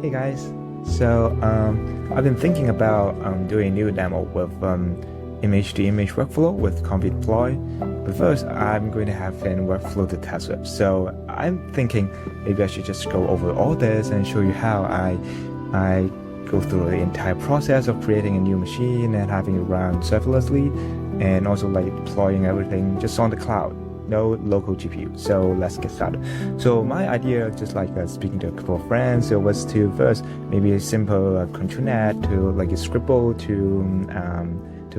Hey guys, so I've been thinking about doing a new demo with image-to-image workflow with Complete Deploy. But first, I'm going to have a workflow to test with. So I'm thinking maybe I should just go over all this and show you how I go through the entire process of creating a new machine and having it run serverlessly, and also like deploying everything just on the cloud. No local GPU. So let's get started. So my idea, just like speaking to a couple of friends, so was to first maybe a simple control net to like a Scribble to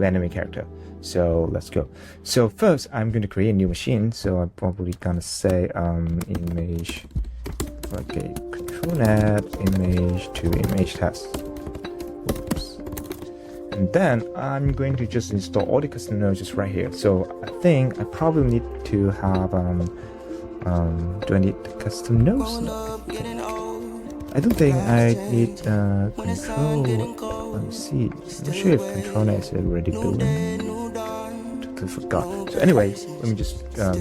animate character. So let's go. So first I'm going to create a new machine. So I'm probably gonna say image, like a control net image to image test. Oops. And then I'm going to just install all the custom nodes just right here. So I think I probably need to have do I need the custom nodes? No, I don't think I need control. Let me see. I'm not sure if control net is already built in. Totally forgot. So anyway, let me just go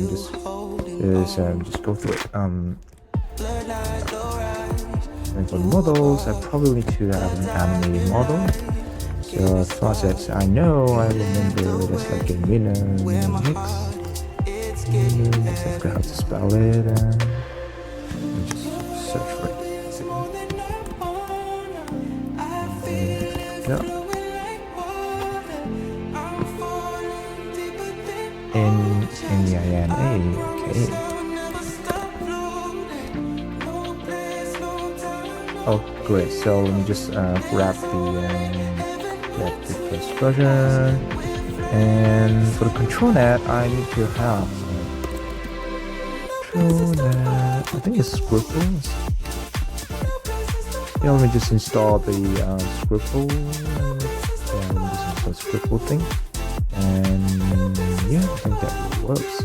through it. And for models, I probably need to have an animated model. So process, I remember there's like a minimum mix. Exactly how to spell it. Let me just search for it. Yeah. N-E-I-N-A, okay. Oh, great. So let me just grab the first version, and for the control net I need to have control net. I think it's Scribble. Yeah, let me just install the Scribble. Yeah, let me just install Scribble thing, and yeah, I think that works.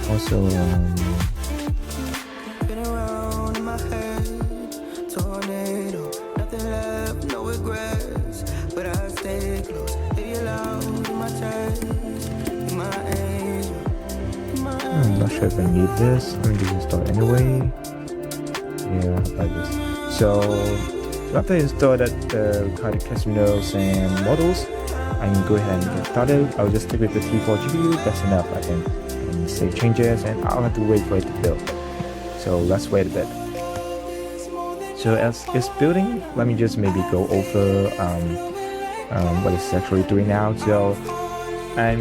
Also, I'm not sure if I need this. Let me just install it anyway. Yeah, like this. So after I install that kind of custom nodes and models, I can go ahead and get started. I'll just stick with the T4 GPU. That's enough. I can save changes, and I'll have to wait for it to build. So let's wait a bit. So as it's building, let me just maybe go over what it's actually doing now. So I'm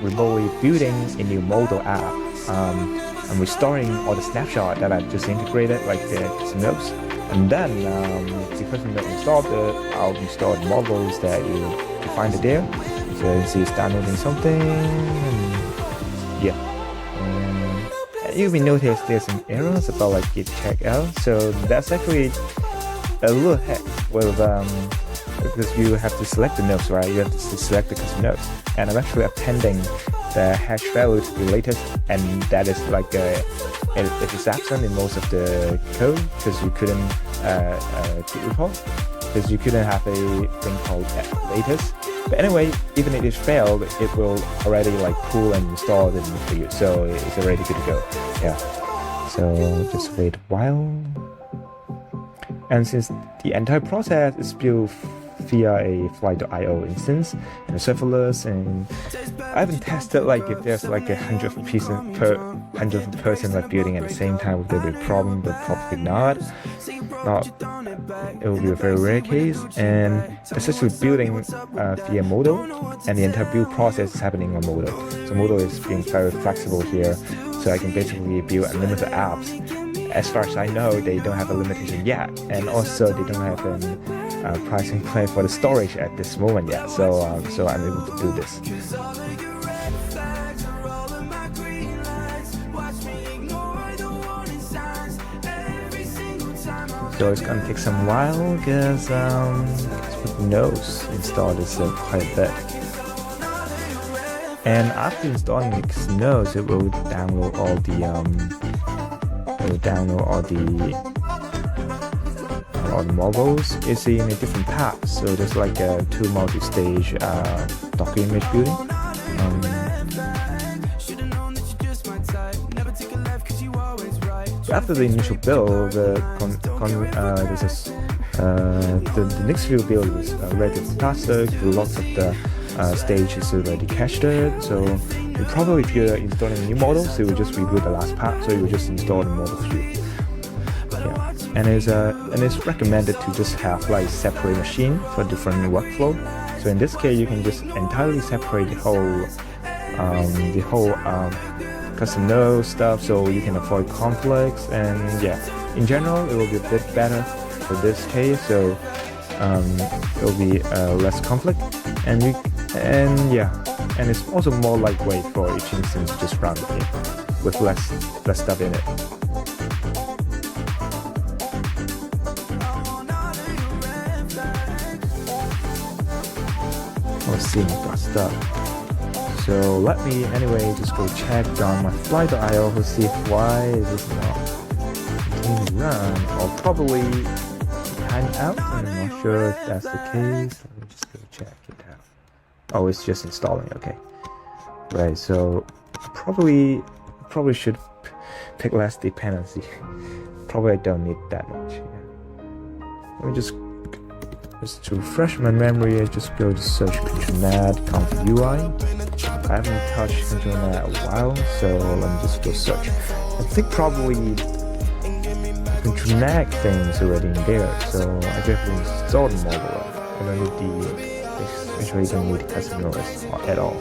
remotely building a new model app. I'm restoring all the snapshot that I just integrated, like the custom nodes. And then the custom node installed, I'll install the models that you defined there. So you see it's downloading something. And yeah. You may notice there's some errors about like git check error. So that's actually a little hack with because you have to select the nodes, right? You have to select the custom nodes, and I'm actually appending the hash value to the latest, and that is like it is absent in most of the code because you couldn't recall, because you couldn't have a thing called latest. But anyway, even if it failed, it will already like pull and install it for you, so it's already good to go. Yeah. So just wait a while. And since the entire process is built via a fly.io instance and serverless, and I haven't tested like if there's like 100 person like building at the same time, would there be a problem? But probably not. It will be a very rare case, and it's actually building via Modo, and the entire build process is happening on Modo. So Modo is being very flexible here, so I can basically build unlimited apps. As far as I know, they don't have a limitation yet, and also they don't have a pricing plan for the storage at this moment yet. So I'm able to do this. So it's gonna take some while because with nodes installed is quite a bit. And after installing the nodes, it will download all the models. It's in a different path, so there's like a two multi-stage Docker image building. after the initial build, the next few build is relatively faster. Lots of the stage is already cached. So you probably, if you're installing a new model, so you will just reboot the last part. So you will just install the model view. Yeah, and it's recommended to just have like separate machine for different workflow. So in this case, you can just entirely separate the whole custom node stuff, so you can avoid conflicts. And yeah, in general, it will be a bit better for this case. So it will be less conflict, and it's also more lightweight for each instance to just run with less stuff in it. Let's see, got stuff. So let me anyway just go check on my fly.io to see why is this not continuing to run, or probably time out. I'm not sure if that's the case. Let me just go check it out. Oh, it's just installing. Okay, right. So probably should pick less dependency. Probably I don't need that much. Yeah. Let me just to refresh my memory, I just go to search ControlNet conf UI. I haven't touched ControlNet in a while, so let me just go search. I think probably ControlNet thing is already in there, so I definitely installed the model. I don't need the custom nodes at all.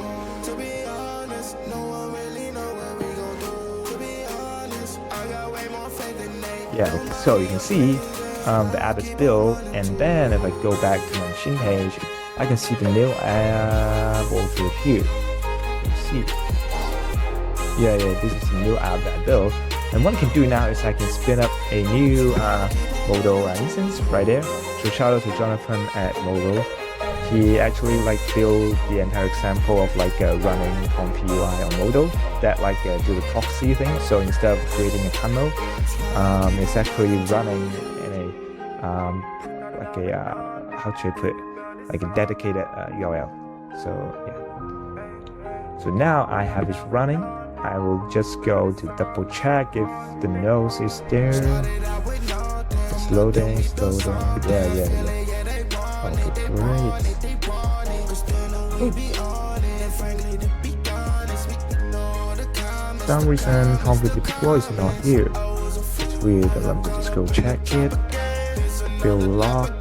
Yeah, so you can see the app is built, and then if I go back to my machine page, I can see the new app over here. You can see, yeah, this is the new app that I built. And what I can do now is I can spin up a new modal instance right there. So shout out to Jonathan at Modal. He actually built the entire example of running conf UI on Modal that do the proxy thing. So instead of creating a tunnel, it's actually running how should I put it, like a dedicated URL. So yeah, so now I have it running. I will just go to double check if the node is there. It's loading. Yeah. Okay, great. For some reason config deploy is not here. It's weird. Let me just go check it. Build lock.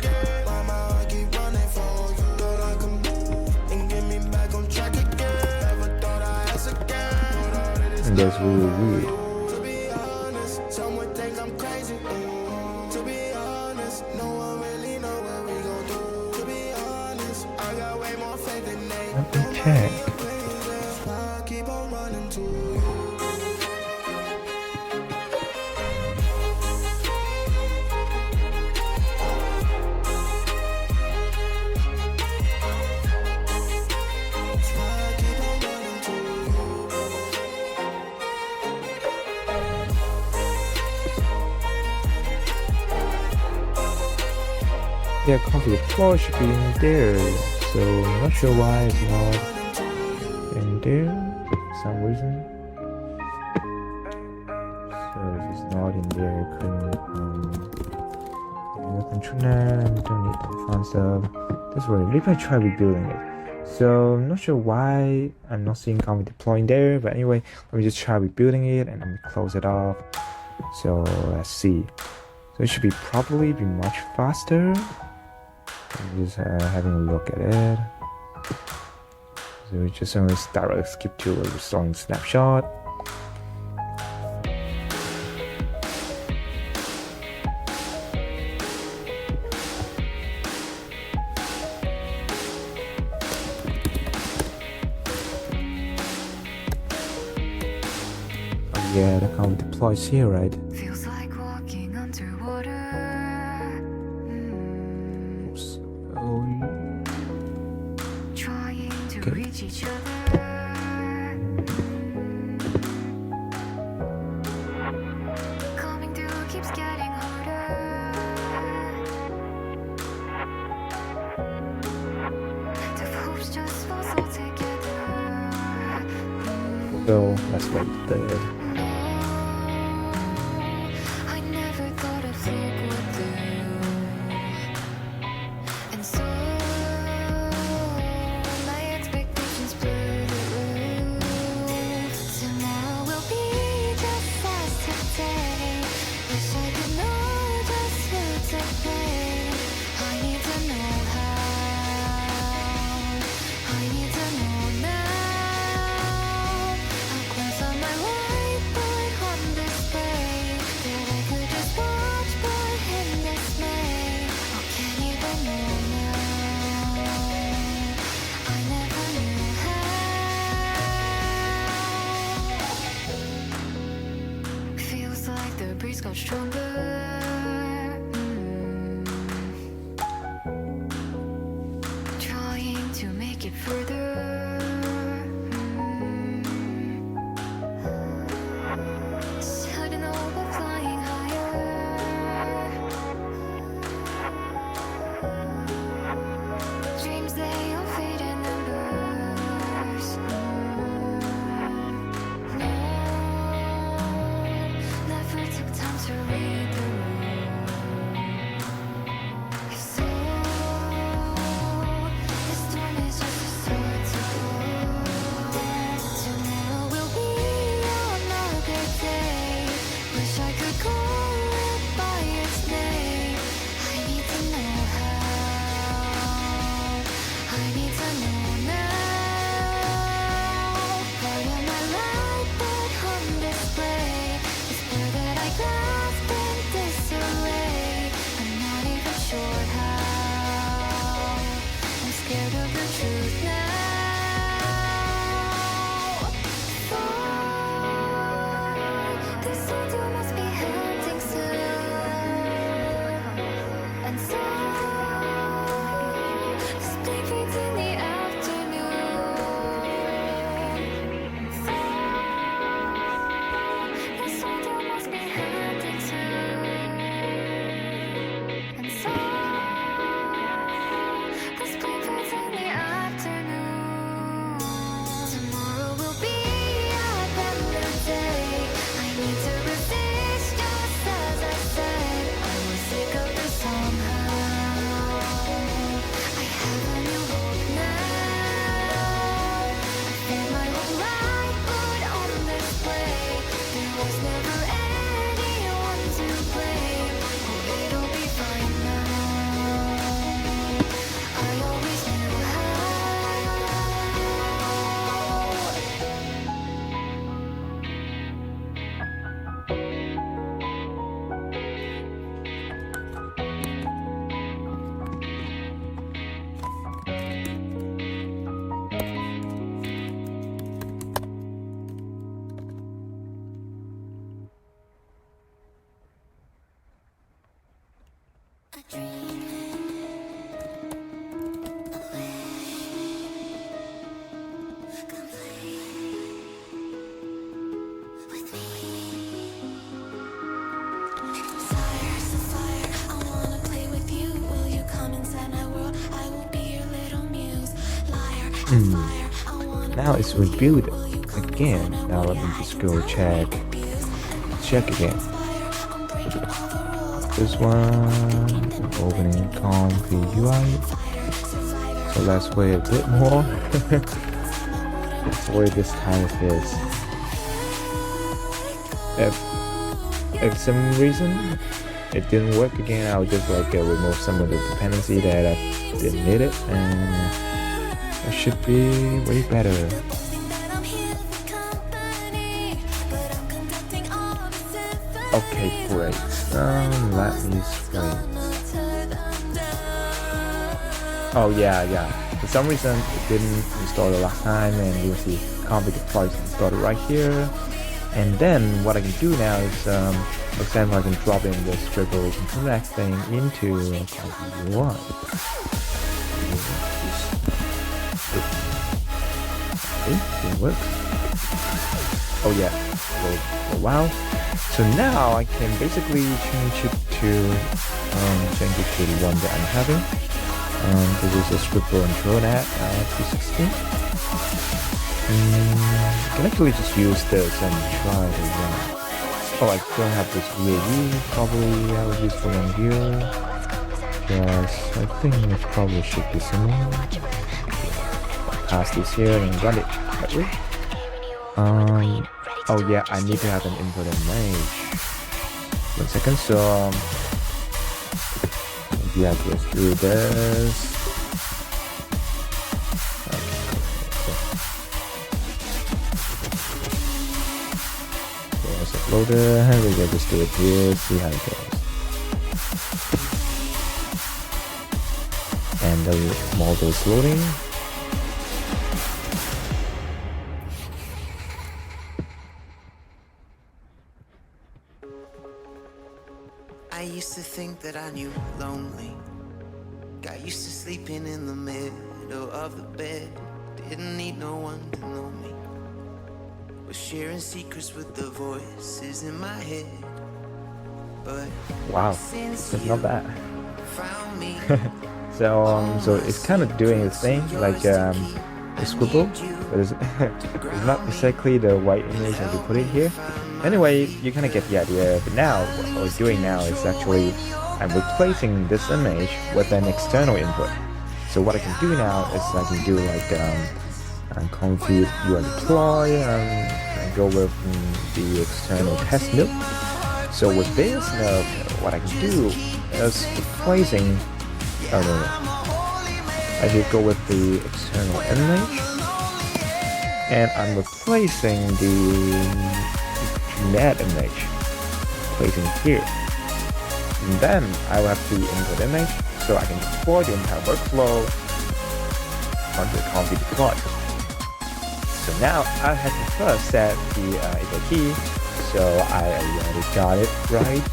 And that's really weird. Let me check. Yeah, config deploy should be in there, so I'm not sure why it's not in there for some reason. So if it's not in there, you couldn't ControlNet, and don't need the fun stuff. That's weird. Maybe I try rebuilding it. So I'm not sure why I'm not seeing config deploy in there, but anyway, let me just try rebuilding it and let me close it off. So let's see. So it should probably be much faster. I'm just having a look at it. So we just only directly skip to a restoring snapshot. Oh yeah, the config deploys here, right? Feels like walking underwater. Trying to reach each other. Coming through keeps getting harder. The hopes just fall so together. So let's wait there. out stronger. Trying to make it further. Starting over, flying higher. Dreams, they all fade in numbers. No, never took time to read the room. So, this storm is just a start to go. Tomorrow will be another day. Wish I could call it by its name. I need to know how. I need to know now. Part of my life put on display. This blur that I grasp in disarray. I'm not even sure how. I'm scared of the truth now. This soldier must be hunting soon. And so, this blink fades in the afternoon. So, this soldier must be hunting soon. And so, this blink fades in the afternoon. Tomorrow will be a better day. I need to resist just as I said. I was sick of this somehow. I have a new hope now. I feel my whole life put on display. There was never anyone to blame. Oh, it'll be fine now. I always knew how. A dream, a wish, come play with me. Fire, sapphire, I wanna play with you. Will you come inside my world? I will be your little muse. Liar, fire, I wanna Now it's reviewed again. Now let me just go check again. This one, opening comfy UI. So let's wait a bit more. Let's wait this time of this. If some reason it didn't work again, I'll just remove some of the dependency that I didn't need it, and it should be way better. Okay, great. Let me screen. Oh yeah. For some reason it didn't install the last time, and you'll see config device installed right here. And then what I can do now is, for example, I can drop in the Scribble connect thing into UI. It works. Oh yeah, for a while. So now I can basically change it to the one that I'm having. This is a Scribble Intronet 360. I can actually just use this and try it again. Oh, I don't have this VAE. Probably I will use the one here. Yes, I think it probably should be similar. Pass this here and run it that way. Oh yeah, I need to have an input image. 1 second, so maybe I just do this. There's uploader, and we can just do it here, see how it goes. And the model is loading. think that I knew lonely. Got used to sleeping in the middle of the bed. Didn't need no one to know me. Was sharing secrets with the voices in my head. But wow, since that's you not bad. found me, So it's kind of doing its thing like the Scribble, but it's, it's not exactly the right image as you put it here. Anyway, you kind of get the idea. But now what we're doing now is actually I'm replacing this image with an external input. So what I can do now is I can do like config UI deploy and go with the external test node. So with this node, what I can do is replacing. Oh no, I should go with the external image, and I'm replacing the net image, placing here. And then I will have the input image, so I can deploy the entire workflow onto the config deploy. So now I have to first set the equal key. So I already got it right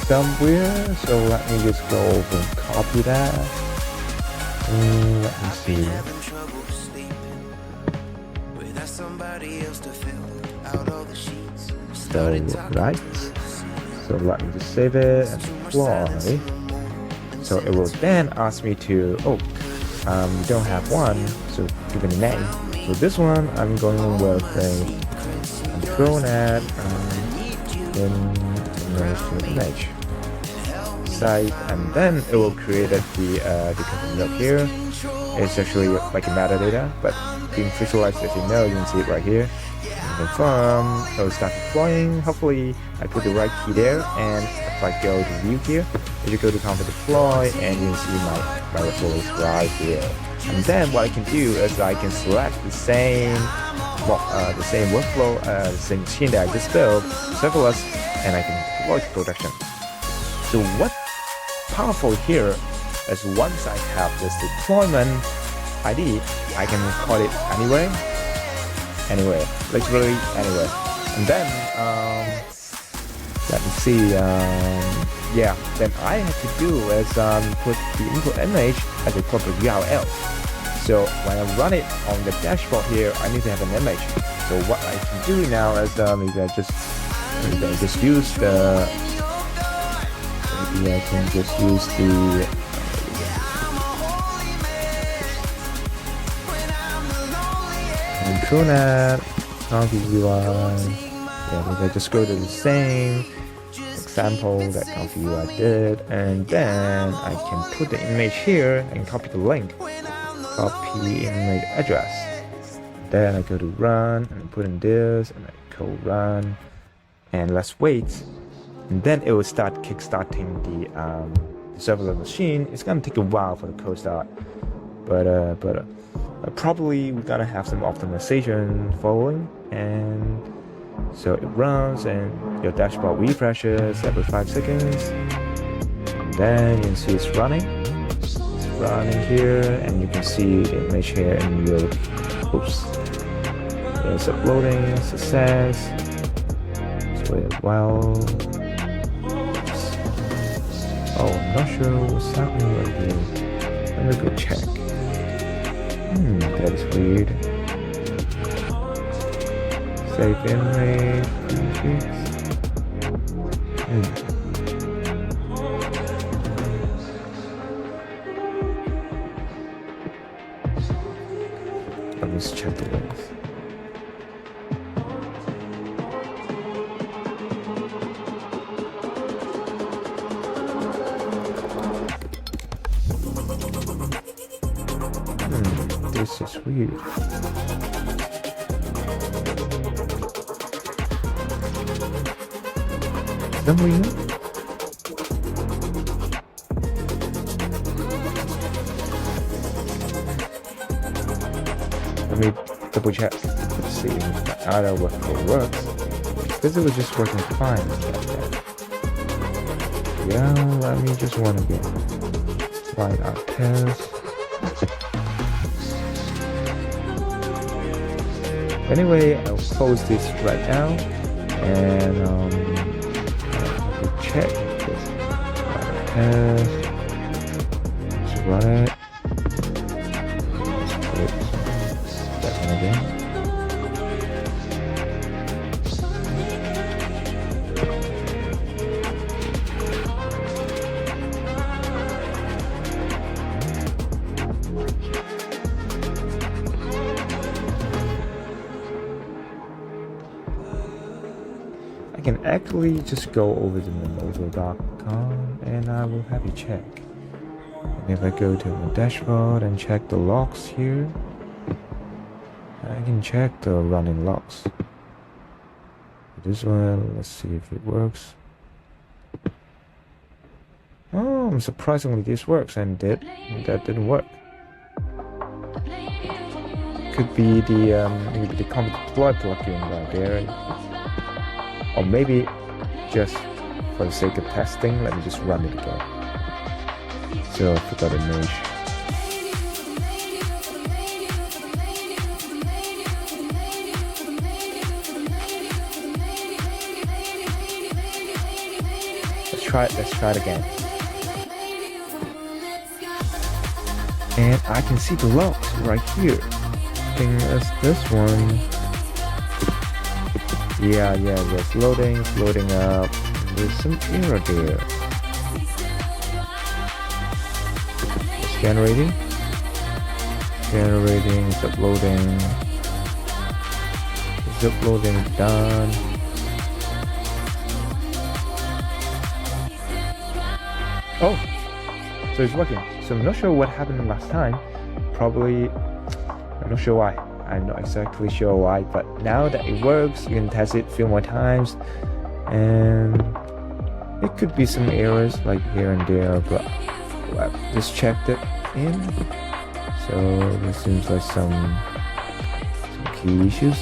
somewhere. So let me just go over and copy that. Let me see. having trouble sleeping without somebody else to fill out all the sheets. So right. So let me just save it and deploy. So it will then ask me to, you don't have one, so give it a name. So this one I'm going with a control net image site, and then it will create the custom node here. It's actually like a metadata, but being visualized, as you know, you can see it right here. Confirm, it will start deploying. Hopefully I put the right key there, and if I go to view here, if you go to config deploy, and you can see my workflow is right here. And then what I can do is I can select the same workflow, the same machine that I just built, serverless, and I can deploy to production. So what's powerful here is once I have this deployment ID, I can call it anywhere, literally anywhere. And then let me see. Then I have to do is put the input image as a corporate URL. So when I run it on the dashboard here, I need to have an image. So what I can do now is maybe I just use the. Maybe I can just use the. Control net, config UI. Yeah, maybe I just go to the same example that config UI did, and then I can put the image here and copy the link. Copy image address. Then I go to run and put in this, and I go run, and let's wait. And then it will start kickstarting the serverless machine. It's gonna take a while for the code start, but probably we're gonna have some optimization following, and so it runs and your dashboard refreshes every 5 seconds. And then you can see it's running here, and you can see the image here, and it's uploading, success. Let's wait a while. Oh, I'm not sure what's happening right here. Let me go check. That is weird. Save image, Let me just check the links. This is weird. Some reason? Let me double check to see if the other workflow works, because it was just working fine. Yeah, let me just run again. Line out test. Anyway, I'll close this right now, and check this. test. Let's run it. Let's click that one again. I can actually just go over to Momozo.com and I will have you check. And if I go to my dashboard and check the logs here, I can check the running logs. This one, let's see if it works. Oh, surprisingly this works, and that didn't work. Could be the maybe the Config Deploy plugin right there. Or maybe just for the sake of testing, let me just run it again. So I forgot the image. Let's try it again. And I can see the logs right here. I think that's this one. Yeah, it's loading up. There's some error there. It's generating, it's uploading. It's uploading, done. Oh, so it's working. So I'm not sure what happened last time. Probably, I'm not sure why. I'm not exactly sure why, but now that it works, you can test it a few more times, and it could be some errors like here and there, but I just checked it in. So there seems like some key issues.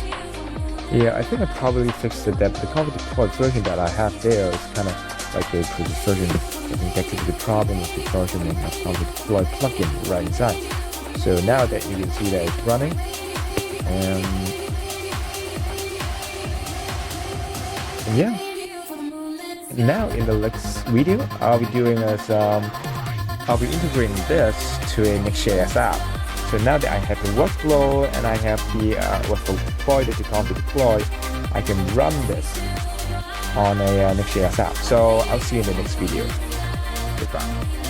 Yeah, I think I probably fixed it. That the Config Deploy version that I have there is kind of like a previous version. I think that could be the problem with the version and the Config Deploy plugin right inside. So now that you can see that it's running, and yeah, now in the next video I'll be doing I'll be integrating this to a Next.js app. So now that I have the workflow and I have the workflow deployed, the Config Deploy, I can run this on a Next.js app. So I'll see you in the next video. Goodbye.